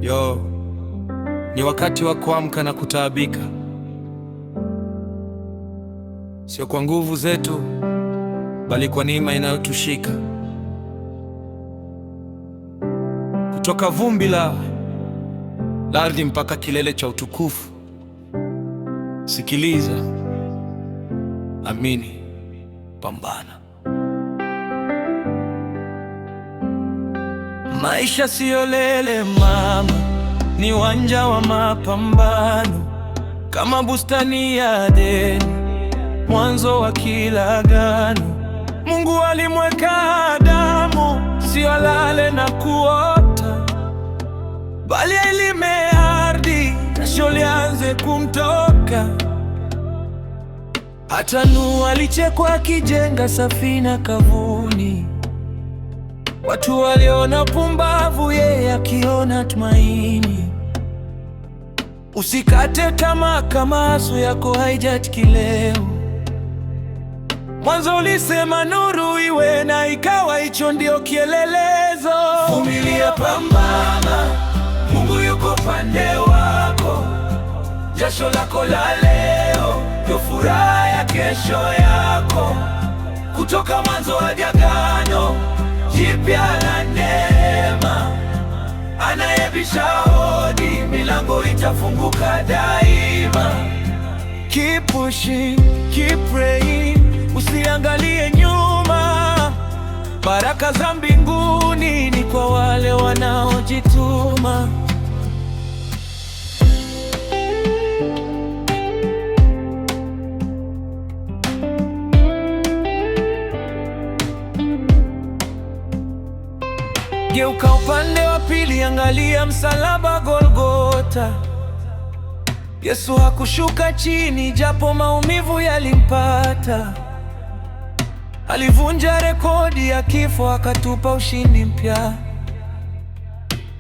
Yo, ni wakati wa kuamka na kutaabika, sio kwa nguvu zetu, bali kwa neema inayotushika. Kutoka vumbi la ardhi mpaka kilele cha utukufu. Sikiliza, amini, pambana. Maisha siyo lele mama, ni uwanja wa mapambano, kama bustani ya Edeni, mwanzo wa kila agano. Mungu alimweka Adamu, sio alale na kuota, bali ailime ardhi, jasho lianze kumtoka. Hata Nuhu alichekwa akijenga safina kavuni. Watu waliona pumbavu, yeye akiona tumaini. Usikate tamaa kama asu yako haijatiki leo. Mwanzo ulisema nuru iwe, na ikawa, hicho ndio kielelezo. Vumilia, pambana, Mungu yuko pande wako. Jasho lako la leo ndio furaha ya kesho yako. Kutoka mwanzo hadi agano jipya la neema, anayebisha hodi, milango itafunguka daima. Keep pushing, keep praying, usiangalie nyuma. Baraka za mbinguni ni kwa wale wanaojituma. Geuka upande wa pili, angalia msalaba Golgotha. Yesu hakushuka chini japo maumivu yalimpata. Alivunja rekodi ya kifo, akatupa ushindi mpya.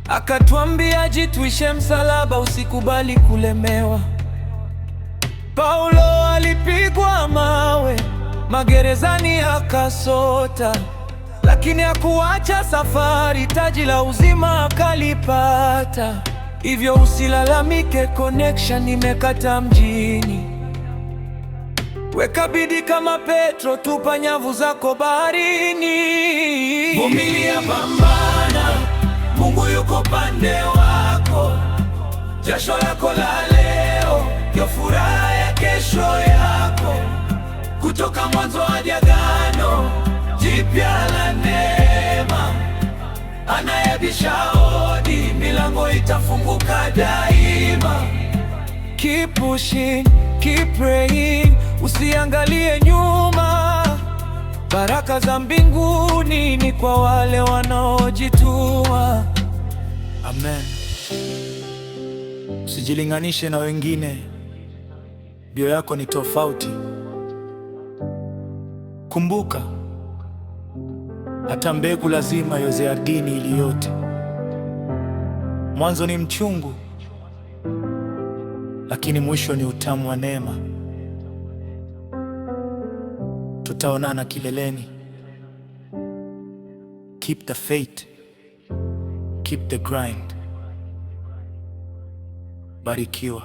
Akatuambia jitwishe msalaba, usikubali kulemewa. Paulo alipigwa mawe, magerezani akasota, lakini hakuacha safari, taji la uzima akalipata. Hivyo usilalamike, connection imekata mjini. Weka bidii kama Petro, tupa nyavu zako baharini. Vumilia, pambana, Mungu yuko pande wako. Jasho lako la leo ndio furaha ya kesho yako. Kutoka mwanzo hadi agano jipya la neema, anayebisha hodi, milango itafunguka daima. Keep pushing, keep praying, usiangalie nyuma. Baraka za mbinguni ni kwa wale wanaojituma. Amen. Usijilinganishe na wengine, bio yako ni tofauti. Kumbuka, hata mbegu lazima yoze ardhini ili yote. Mwanzo ni mchungu, lakini mwisho ni utamu wa neema. Tutaonana kileleni. Keep the faith, keep the grind. Barikiwa.